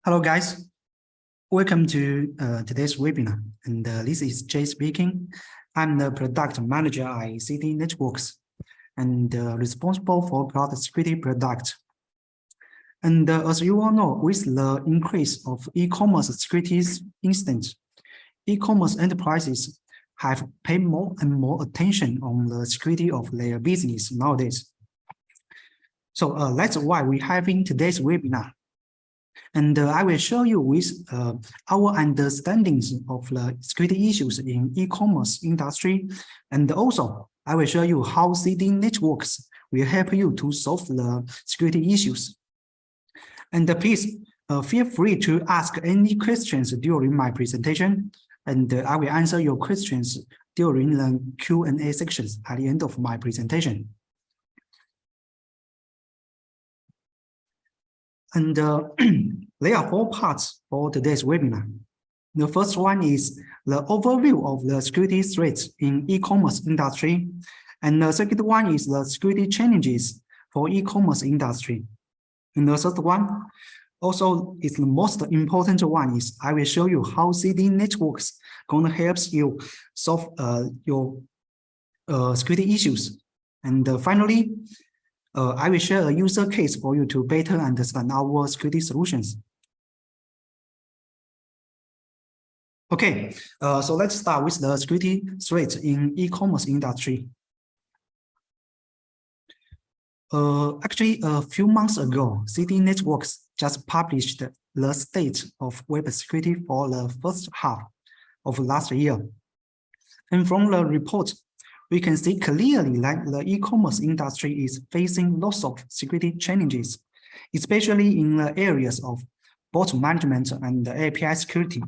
Hello, guys. Welcome to today's webinar. And this is Jae speaking. I'm the product manager at CDNetworks and responsible for cloud security product. And as you all know, with the increase of e-commerce security incidents, e-commerce enterprises have paid more and more attention on the security of their business nowadays. So that's why we're having today's webinar. And I will show you with our understandings of the security issues in e-commerce industry. And also, I will show you how CDNetworks will help you to solve the security issues. And please feel free to ask any questions during my presentation. And I will answer your questions during the Q&A sections at the end of my presentation. And there are 4 parts for today's webinar. The first one is the overview of the security threats in e-commerce industry. And the second one is the security challenges for e-commerce industry. And the third one, also is the most important one, is I will show you how CDNetworks gonna help you solve your security issues. And finally, I will share a user case for you to better understand our security solutions. Okay, so let's start with the security threats in e-commerce industry. Actually, a few months ago, CDNetworks just published the state of web security for the first half of last year. And from the report, we can see clearly that the e-commerce industry is facing lots of security challenges, especially in the areas of bot management and API security.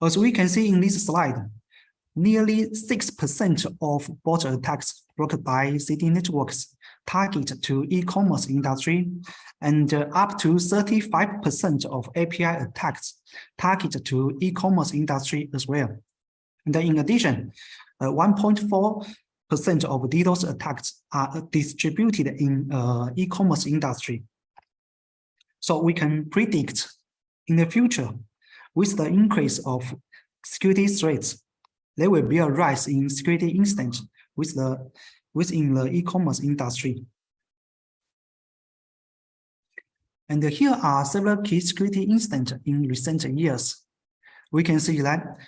As we can see in this slide, nearly 6% of bot attacks brought by CDNetworks target to e-commerce industry, and up to 35% of API attacks target to e-commerce industry as well. And in addition, 1.4% of DDoS attacks are distributed in e-commerce industry. So we can predict in the future, with the increase of security threats, there will be a rise in security incidents within the e-commerce industry. And here are several key security incidents in recent years. We can see that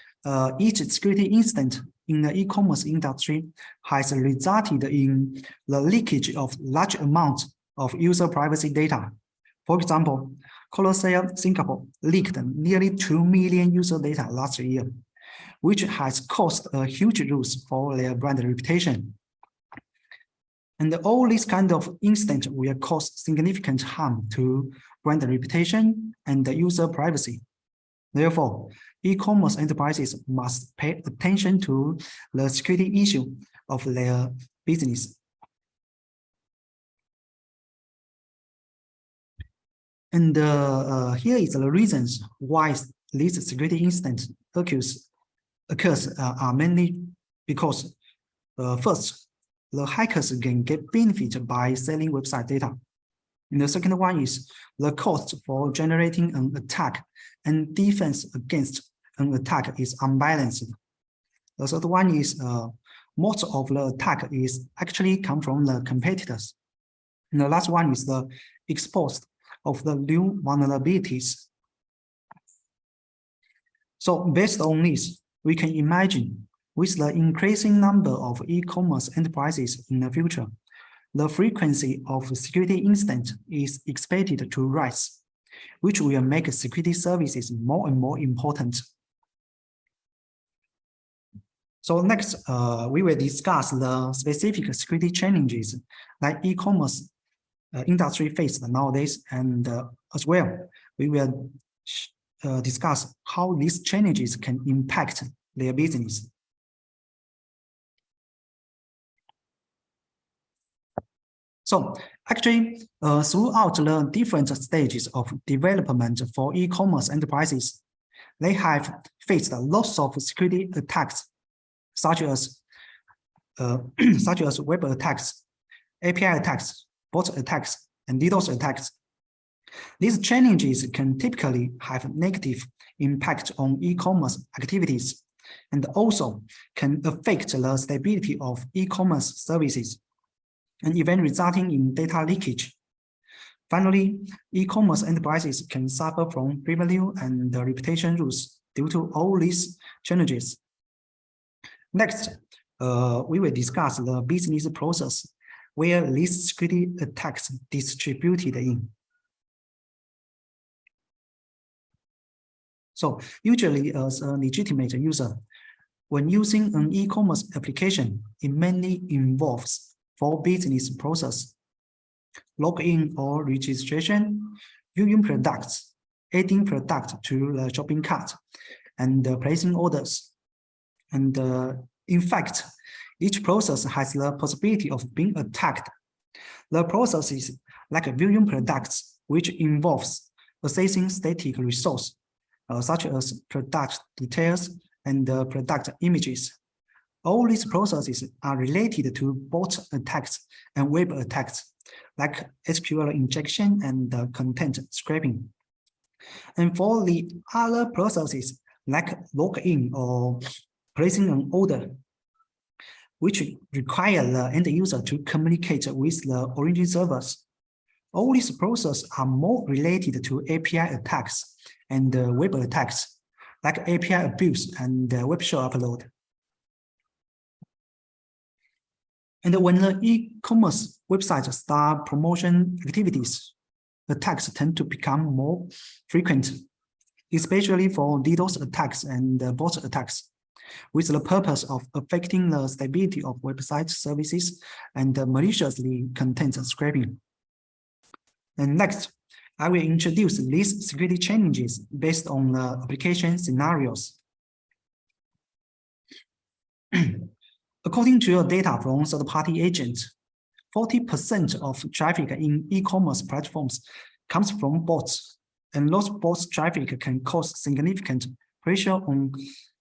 each security incident in the e-commerce industry has resulted in the leakage of large amounts of user privacy data. For example, Colosseum Singapore leaked nearly 2 million user data last year, which has caused a huge loss for their brand reputation. And all these kind of incidents will cause significant harm to brand reputation and user privacy. Therefore, e-commerce enterprises must pay attention to the security issue of their business. And here is the reasons why these security incidents occurs are mainly because first, the hackers can get benefit by selling website data. And the second one is the cost for generating an attack and defense against an attack is unbalanced. The third one is most of the attack is actually come from the competitors. And the last one is the exposed of the new vulnerabilities. So based on this, we can imagine with the increasing number of e-commerce enterprises in the future, the frequency of security incidents is expected to rise, which will make security services more and more important. So next, we will discuss the specific security challenges that e-commerce industry faces nowadays, and as well, we will discuss how these challenges can impact their business. So actually, throughout the different stages of development for e-commerce enterprises, they have faced lots of security attacks, such as web attacks, API attacks, bot attacks, and DDoS attacks. These challenges can typically have a negative impact on e-commerce activities and also can affect the stability of e-commerce services and even resulting in data leakage. Finally, e-commerce enterprises can suffer from revenue and reputation loss due to all these challenges. Next, we will discuss the business process where these security attacks distributed in. So usually as a legitimate user, when using an e-commerce application, it mainly involves 4 business processes: login or registration, viewing products, adding product to the shopping cart, and placing orders. And in fact, each process has the possibility of being attacked. The processes like viewing products, which involves accessing static resources, such as product details and product images. All these processes are related to bot attacks and web attacks, like SQL injection and content scraping. And for the other processes, like login or placing an order, which require the end user to communicate with the origin servers. All these processes are more related to API attacks and web attacks, like API abuse and web show upload. And when the e-commerce websites start promotion activities, attacks tend to become more frequent, especially for DDoS attacks and bot attacks, with the purpose of affecting the stability of website services and maliciously content scraping. And next, I will introduce these security challenges based on the application scenarios. According to your data from third-party agents, 40% of traffic in e-commerce platforms comes from bots, and those bots traffic can cause significant pressure on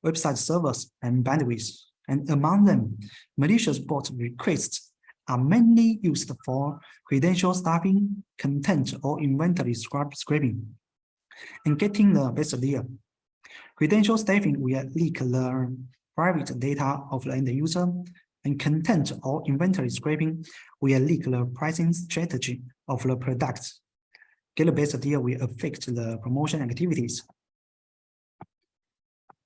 website servers and bandwidth. And among them, malicious bot requests are mainly used for credential stuffing, content or inventory scraping, and getting the best deal. Credential stuffing will leak the private data of the end user, and content or inventory scraping will leak the pricing strategy of the product. Get the best deal will affect the promotion activities.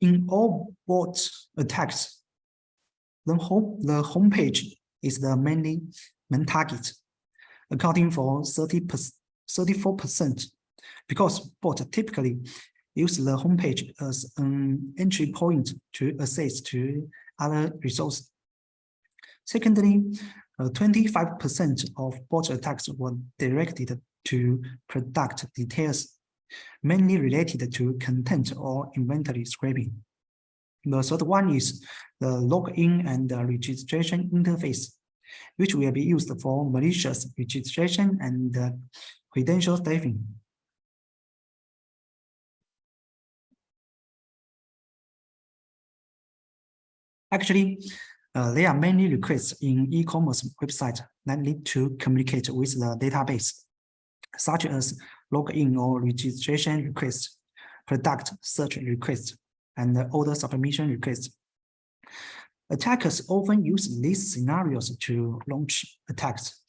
In all bot attacks, the homepage is the main target, accounting for 34%, because bots typically use the homepage as an entry point to access to other resources. Secondly, 25% of bot attacks were directed to product details, mainly related to content or inventory scraping. The third one is the login and the registration interface, which will be used for malicious registration and credential stuffing. Actually, there are many requests in e-commerce websites that need to communicate with the database, such as login or registration requests, product search requests, and order submission requests. Attackers often use these scenarios to launch attacks.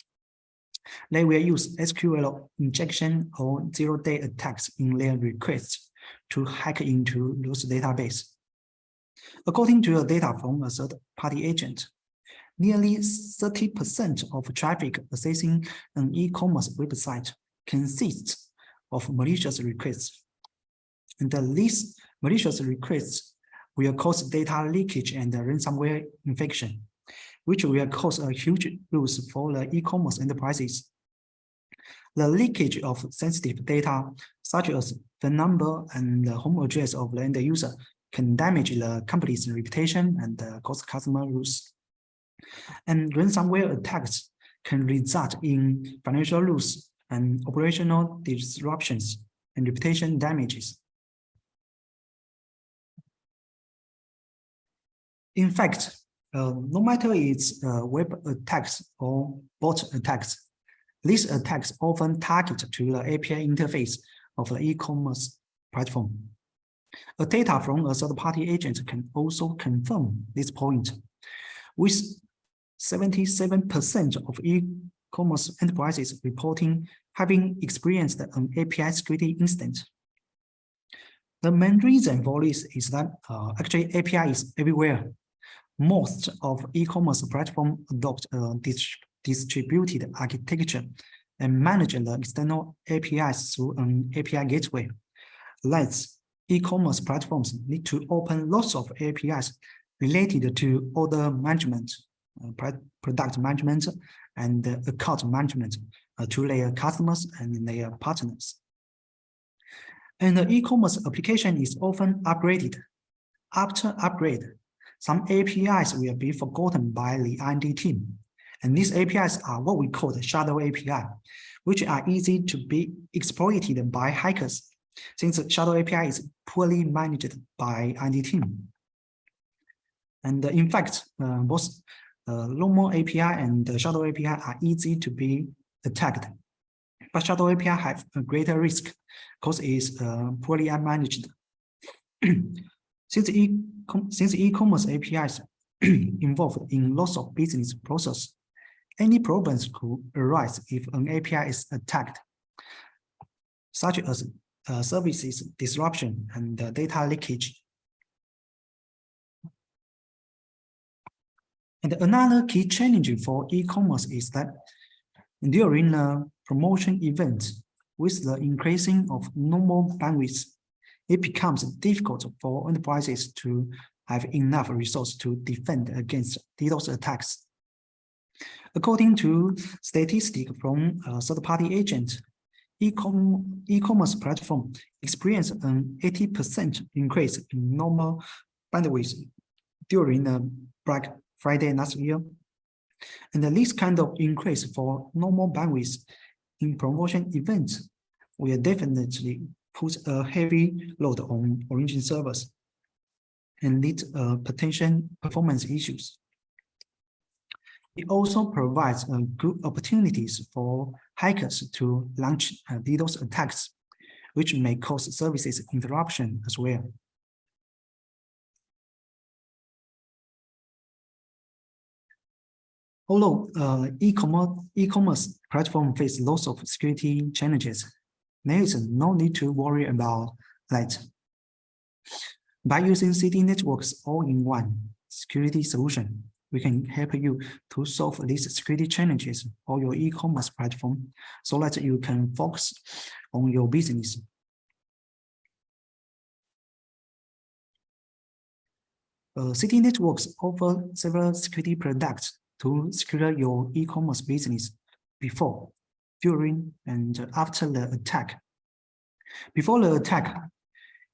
They will use SQL injection or zero-day attacks in their requests to hack into those databases. According to the data from a third-party agent, nearly 30% of traffic accessing an e-commerce website consists of malicious requests. And these malicious requests will cause data leakage and ransomware infection, which will cause a huge loss for the e-commerce enterprises. The leakage of sensitive data, such as the number and the home address of the end user, can damage the company's reputation and cause customer loss. And ransomware attacks can result in financial loss and operational disruptions and reputation damages. In fact, no matter it's web attacks or bot attacks, These attacks often target to the API interface of the e-commerce platform. A data from a third-party agent can also confirm this point, with 77% of e-commerce enterprises reporting having experienced an API security incident. The main reason for this is that actually API is everywhere. Most of e-commerce platforms adopt a distributed architecture and manage the external APIs through an API gateway. Thus, e-commerce platforms need to open lots of APIs related to order management, product management, and account management to their customers and their partners. And the e-commerce application is often upgraded. After upgrade, some APIs will be forgotten by the R&D team. And these APIs are what we call the shadow API, which are easy to be exploited by hackers, since the shadow API is poorly managed by R&D team. And in fact, both normal API and the shadow API are easy to be attacked. But shadow API have a greater risk because it is poorly managed. Since e-commerce APIs involved in lots of business process, any problems could arise if an API is attacked, such as services disruption and data leakage. And another key challenge for e-commerce is that during the promotion event, with the increasing of normal bandwidth, it becomes difficult for enterprises to have enough resources to defend against DDoS attacks. According to statistics from a third-party agent, e-commerce platform experienced an 80% increase in normal bandwidth during the Black Friday last year. And this kind of increase for normal bandwidth in promotion events will definitely put a heavy load on origin servers and lead potential performance issues. It also provides good opportunities for hackers to launch DDoS attacks, which may cause services interruption as well. Although e-commerce platform face lots of security challenges, there is no need to worry about that. By using CDNetworks all-in-one security solution, we can help you to solve these security challenges for your e-commerce platform so that you can focus on your business. CDNetworks offers several security products to secure your e-commerce business before, during, and after the attack. Before the attack,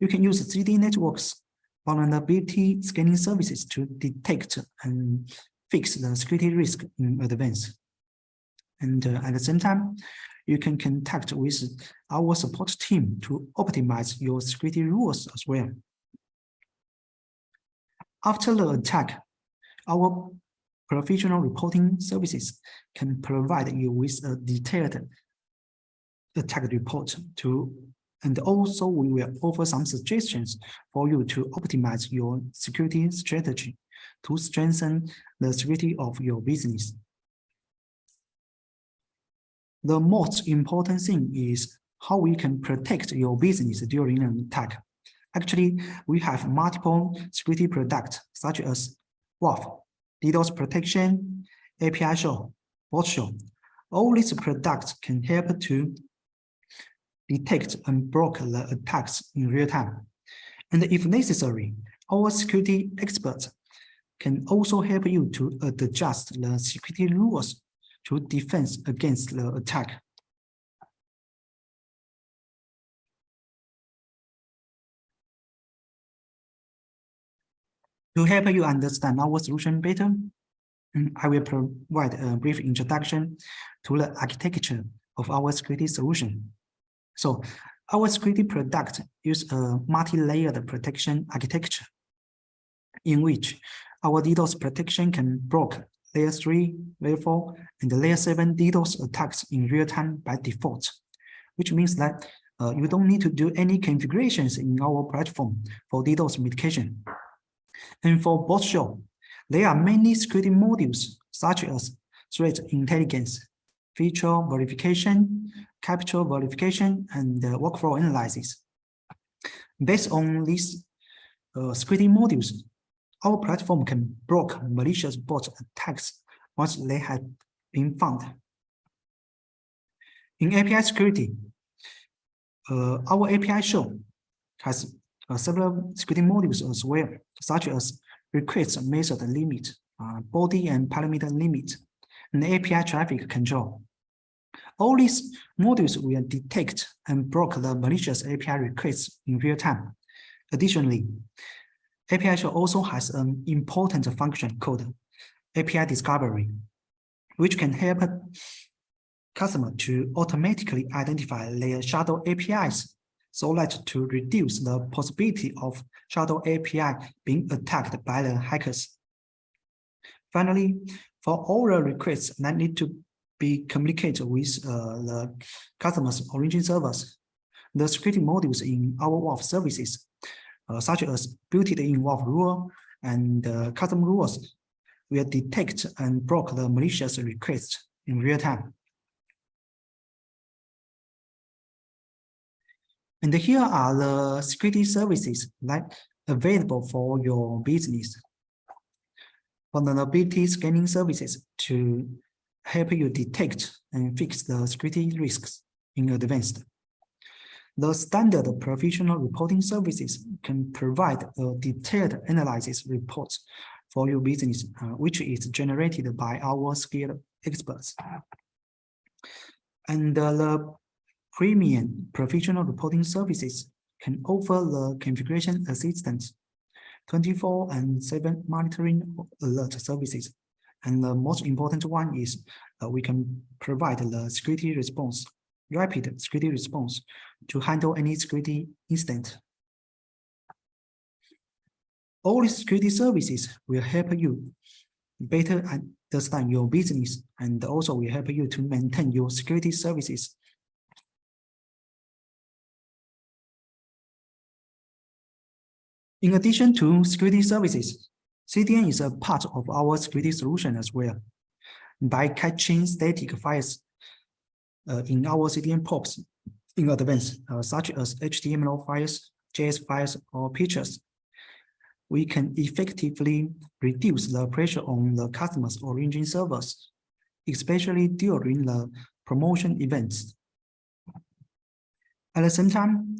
you can use CDNetworks vulnerability scanning services to detect and fix the security risk in advance. And at the same time, you can contact with our support team to optimize your security rules as well. After the attack, our professional reporting services can provide you with a detailed attack report and also we will offer some suggestions for you to optimize your security strategy to strengthen the security of your business. The most important thing is how we can protect your business during an attack. Actually, we have multiple security products such as WAAP, DDoS protection, API shell, bot shell. All these products can help to detect and block the attacks in real time. And if necessary, our security experts can also help you to adjust the security rules to defend against the attack. To help you understand our solution better, I will provide a brief introduction to the architecture of our security solution. So our security product uses a multi-layered protection architecture in which our DDoS protection can block layer 3, layer 4, and the layer 7 DDoS attacks in real time by default, which means that you don't need to do any configurations in our platform for DDoS mitigation. And for both show, there are many security modules such as threat intelligence, feature verification, capture verification, and workflow analysis. Based on these security modules, our platform can block malicious bot attacks once they have been found. In API security, our API show has several security modules as well, such as request method limit, body and parameter limit, and API traffic control. All these modules will detect and block the malicious API requests in real time. Additionally, API show also has an important function called API discovery, which can help customers to automatically identify their shadow APIs so that to reduce the possibility of shadow API being attacked by the hackers. Finally, for all the requests that need to be communicated with the customer's origin servers, the security modules in our WAAP services, such as built-in WAAP rule and custom rules, will detect and block the malicious requests in real time. And here are the security services that are available for your business. Vulnerability scanning services to help you detect and fix the security risks in advance. The standard professional reporting services can provide a detailed analysis report for your business, which is generated by our skilled experts. And the premium professional reporting services can offer the configuration assistance, 24/7 monitoring alert services. And the most important one is we can provide the security response, rapid security response to handle any security incident. All these security services will help you better understand your business and also will help you to maintain your security services. In addition to security services, CDN is a part of our security solution as well. By catching static files in our CDN POPs in advance, such as HTML files, JS files, or pictures, we can effectively reduce the pressure on the customer's origin servers, especially during the promotion events. At the same time,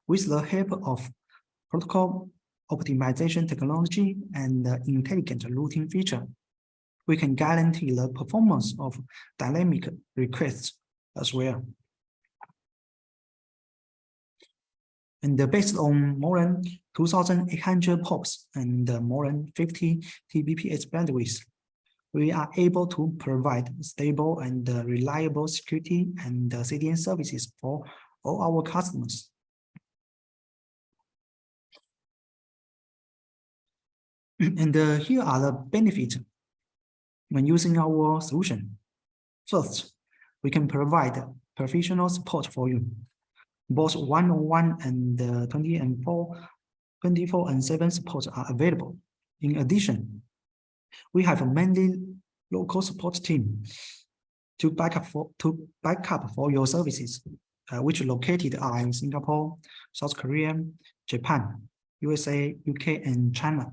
with the help of protocol optimization technology and the intelligent routing feature, we can guarantee the performance of dynamic requests as well. And based on more than 2,800 POPs and more than 50 Tbps bandwidth, we are able to provide stable and reliable security and CDN services for all our customers. And here are the benefits when using our solution. First, we can provide professional support for you. Both one-on-one and 24/7 support are available. In addition, we have a mainly local support team to back up for your services, which are located in Singapore, South Korea, Japan, USA, UK, and China.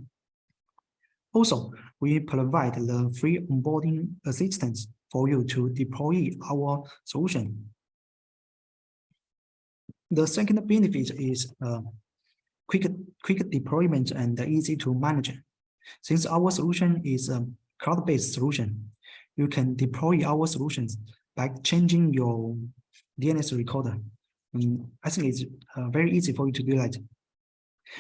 Also, we provide the free onboarding assistance for you to deploy our solution. The second benefit is quick deployment and easy to manage. Since our solution is a cloud-based solution, you can deploy our solutions by changing your DNS recorder. I think it's very easy for you to do that.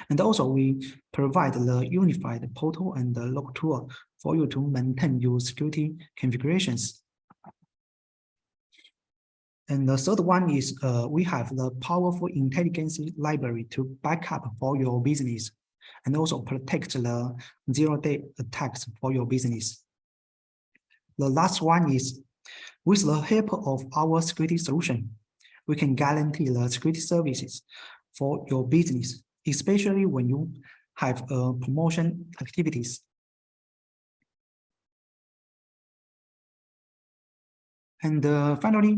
And also, we provide the unified portal and the log tool for you to maintain your security configurations. And the third one is we have the powerful intelligence library to back up for your business and also protect the zero-day attacks for your business. the last one is, with the help of our security solution, we can guarantee the security services for your business, especially when you have promotion activities. And finally,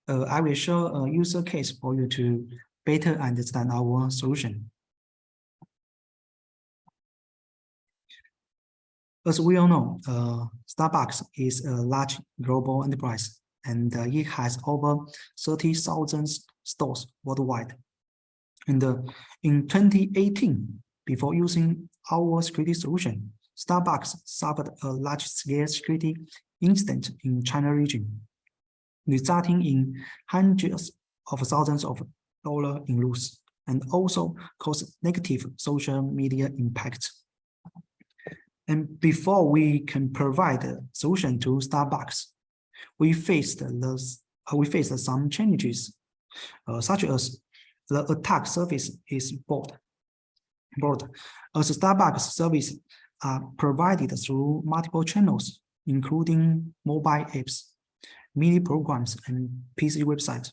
I will show a user case for you to better understand our solution. As we all know, Starbucks is a large global enterprise, and it has over 30,000 stores worldwide. And in 2018, before using our security solution, Starbucks suffered a large-scale security incident in China region, resulting in hundreds of thousands of dollars in loss, and also caused negative social media impact. And before we can provide a solution to Starbucks, we faced some challenges, such as the attack surface is broad. As Starbucks service are provided through multiple channels, including mobile apps, mini programs, and PC websites.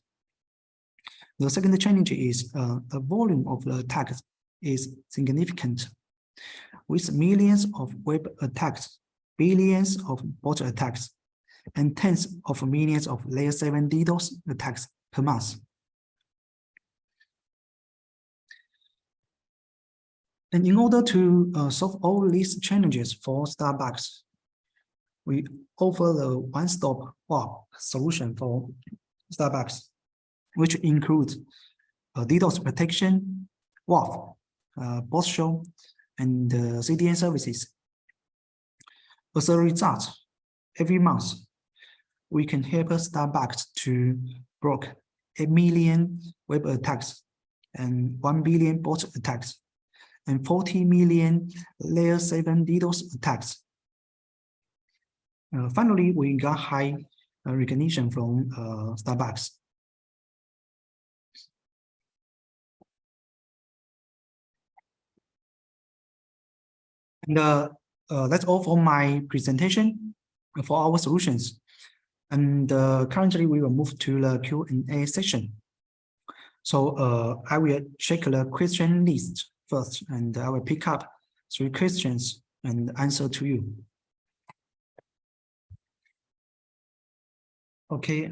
The second challenge is the volume of the attacks is significant, with millions of web attacks, billions of bot attacks, and tens of millions of layer 7 DDoS attacks per month. And in order to solve all these challenges for Starbucks, we offer the one-stop WAAP solution for Starbucks, which includes DDoS protection, WAF, bot show, and CDN services. As a result, every month, we can help Starbucks to block 8 million web attacks and 1 billion bot attacks and 40 million layer 7 DDoS attacks. Finally, we got high recognition from Starbucks. And that's all for my presentation for our solutions. And currently, we will move to the Q&A session. So I will check the question list first, and I will pick up 3 questions and answer to you. Okay.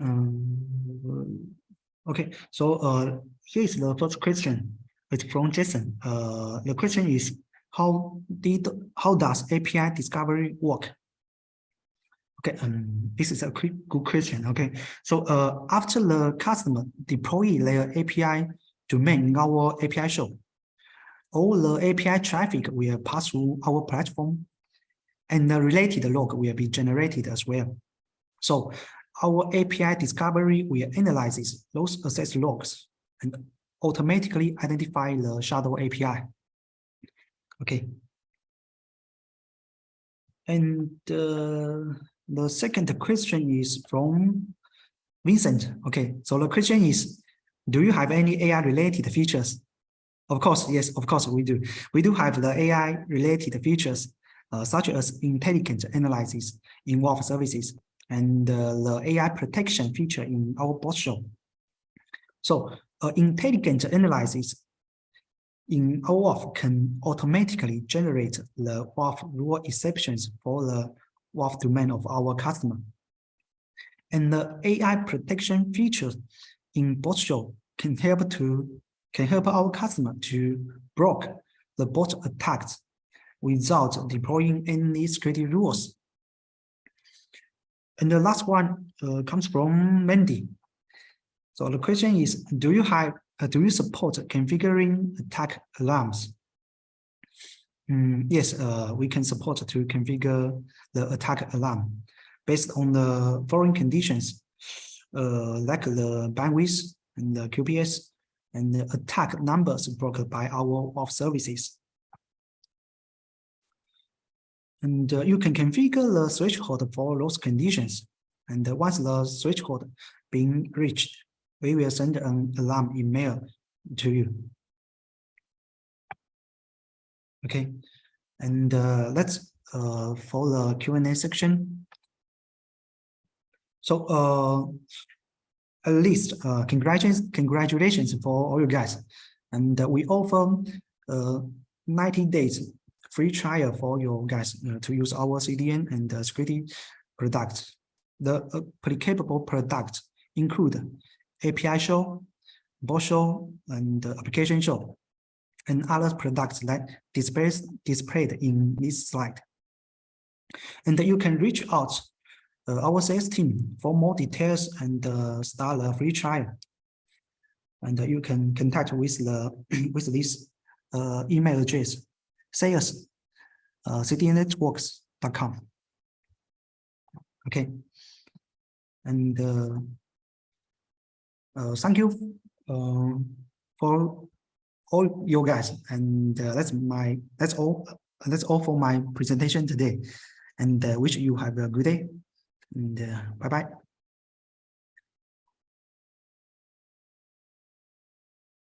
Okay. So here is the first question. It's from Jason. The question is, how does API discovery work? Okay, this is a good question. Okay, so after the customer deploy their API domain in our API shop, all the API traffic will pass through our platform, and the related log will be generated as well. So our API discovery will analyze those access logs and automatically identify the shadow API. Okay. And the second question is from Vincent. Okay, so the question is, do you have any AI related features? Of course, yes, of course we do. We do have the AI related features such as intelligent analysis in WAF services and the AI protection feature in our bot show. So intelligent analysis in our WAF can automatically generate the WAF rule exceptions for the WAF domain of our customer. And the AI protection feature in bot show can help our customer to block the bot attacks without deploying any security rules. And the last one comes from Mandy. So the question is, do you support configuring attack alarms? Yes, we can support to configure the attack alarm based on the following conditions, like the bandwidth and the QPS and the attack numbers brokered by our WAF services. And you can configure the threshold for those conditions. And once the threshold being reached, we will send an alarm email to you. Okay, and let's for the Q&A section. So at least congratulations for all you guys. And we offer 90 days free trial for your guys to use our CDN and security products. The applicable products include API show, bot show, and application show, and other products that displayed in this slide. And you can reach out our sales team for more details and start a free trial. And you can contact with the with this email address, sales CDNetworks.com. Okay. And thank you for all you guys. And that's all for my presentation today. And wish you have a good day. And bye bye.